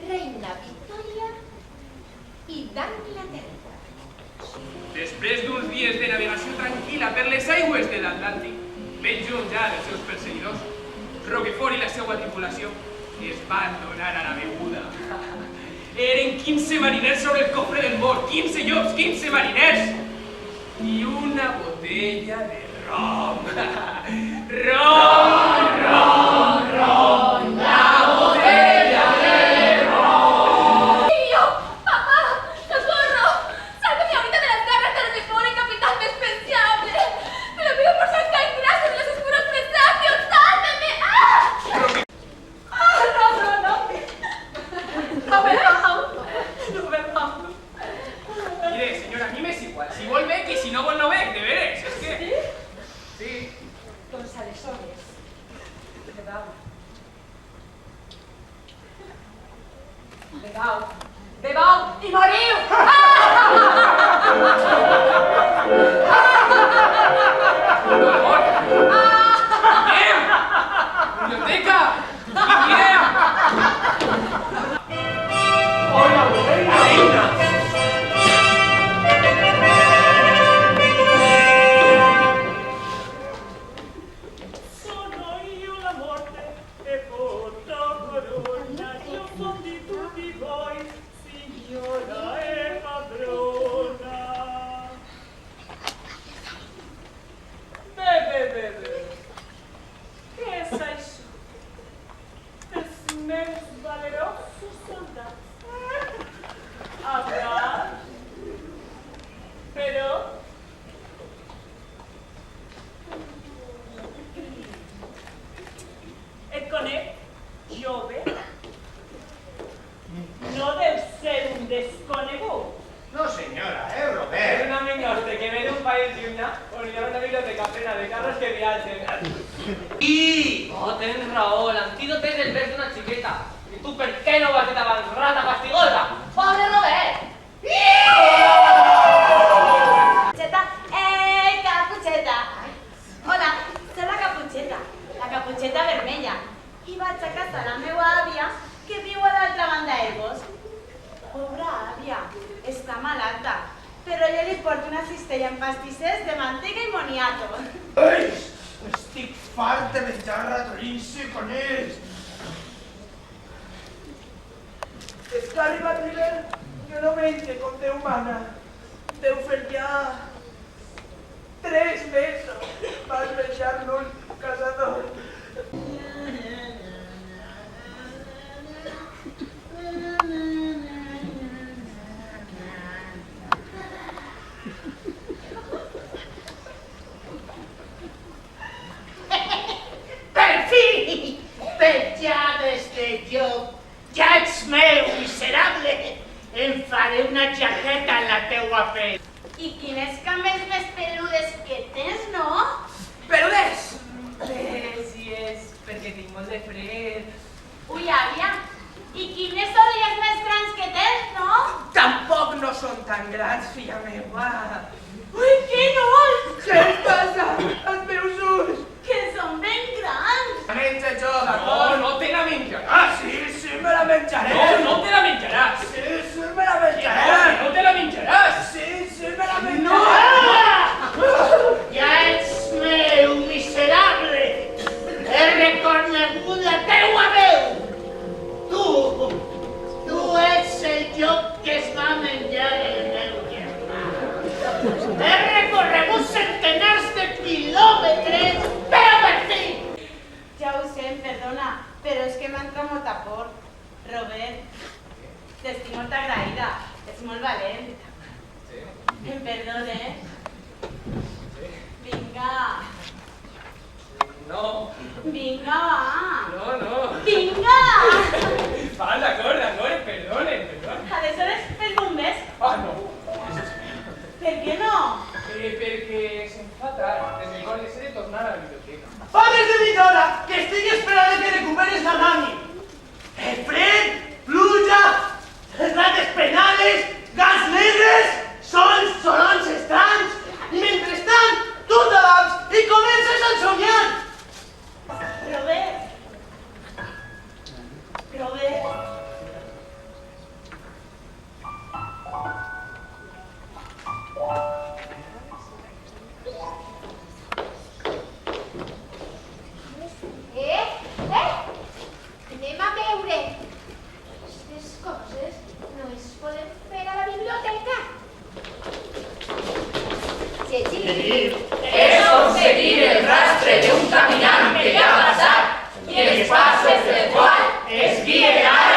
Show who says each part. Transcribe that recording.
Speaker 1: reina Victòria i d'Anglaterra.
Speaker 2: Després d'uns dies de navegació tranquil·la per les aigües de l'Atlàntic, ben lluny ja dels seus perseguidors, Roquefort i la seva tripulació es van donar a la beguda. Eren 15 mariners sobre el cofre del mort, 15 llops, 15 mariners! I una botella de rom. Rom, rom, rom, la botella de rom.
Speaker 3: ¡Tío! ¡Papá! ¡Socorro! ¡Sálvame ahorita de las garras de Roquefort, el capitán despreciable! ¡Te lo pido por San Caingrás de los oscuros presagios! ¡Sálveme! ¡Ah! ¡Ah, no! ¡No me bajo! ¡No me bajo!
Speaker 2: Mire, señora, a mí me es igual. Si vol ve, que si no vol no ve, de veres. Es que...
Speaker 3: ¿Sí?
Speaker 2: Sí.
Speaker 3: Doncs aleshores, bebau i moriu!
Speaker 2: Amor. Anem! Biblioteca! Vinguem! Hola, reina!
Speaker 4: Sono io la morte e porto corona, io son di tutti voi, signora e padrona. Bebe, què és això? Els meus valerosos soldats. Atrás, però et conec, jove. No deu ser un desconegut.
Speaker 5: No, señora, Robert.
Speaker 6: Es una mingoste que viene de un país llunyà on hi ha una biblioteca plena de carros que viatgen.
Speaker 5: I...
Speaker 6: Oh, tens raó, l'antídot és el vers d'una xiqueta. I tu per què no ho has dit abans, rata fastigosa? Pobre Robert!
Speaker 3: Caputxeta, Caputxeta! Hola, soc la Caputxeta vermella. I vaig a casa la meva àvia, que viu a l'altra banda del bosc. Pobra àvia, està malalta, però jo li porto una cistella amb pastissers de mantega i moniato.
Speaker 5: Ei, estic fart de menjar ratolins i conills. És que ha arribat l'hivern, jo no menge com Déu mana. Deu fer ja 3 mesos. Vas deixar-nos casador.
Speaker 7: Per fi! Petjades de llop! Ja ets meu, miserable! Em faré una jaqueta en la teua pell.
Speaker 3: I quines cames més peludes que tens, no?
Speaker 6: Peludes! Sí, és perquè tinc molt de fred.
Speaker 3: Ui, àvia, i quines orelles més grans que tens, no?
Speaker 5: Tampoc no són tan grans, filla meva.
Speaker 3: Ui, quin ull!
Speaker 5: Què et passa? Els meus ulls!
Speaker 3: Que són ben grans!
Speaker 5: Menja jo,
Speaker 2: No,
Speaker 5: d'acord?
Speaker 2: no te la menjaràs.
Speaker 5: Ah, sí, me la menjaré.
Speaker 2: No, no te la menjaràs.
Speaker 5: Sí, me la
Speaker 2: No,
Speaker 5: menjaré.
Speaker 2: no te la menjaràs.
Speaker 5: Sí, me la menjaré.
Speaker 7: No! Ja ets meu, miserable! He reconegut la teua veu! Tu ets el llop que es va menjar el meu germà. He recorregut centenars de quilòmetres, però per fi!
Speaker 3: Ja ho sé, perdona, però és que m'ha entrat molta por. Robert, t'estic molt agraïda, ets molt valent. Em perdone, Vinga,
Speaker 2: No,
Speaker 3: vinga, va.
Speaker 2: no.
Speaker 3: Vinga!
Speaker 2: Va, d'acord, perdone.
Speaker 3: Aleshores, fes un bes.
Speaker 2: Ah, no.
Speaker 3: Per què no?
Speaker 2: Perquè se'm fa tard. Des de llavors he de tornar a la biblioteca.
Speaker 5: Padres de mi dona, que estic esperant que recuperes la Dani. Fred, pluja, rates penales, gats negres, sols, solons estranys. I mentrestant, tu t'adams i comences a somiar.
Speaker 3: Robert,
Speaker 7: conseguir
Speaker 8: es conseguir el rastre de un caminante que ha pasado y el paso del cual es guiar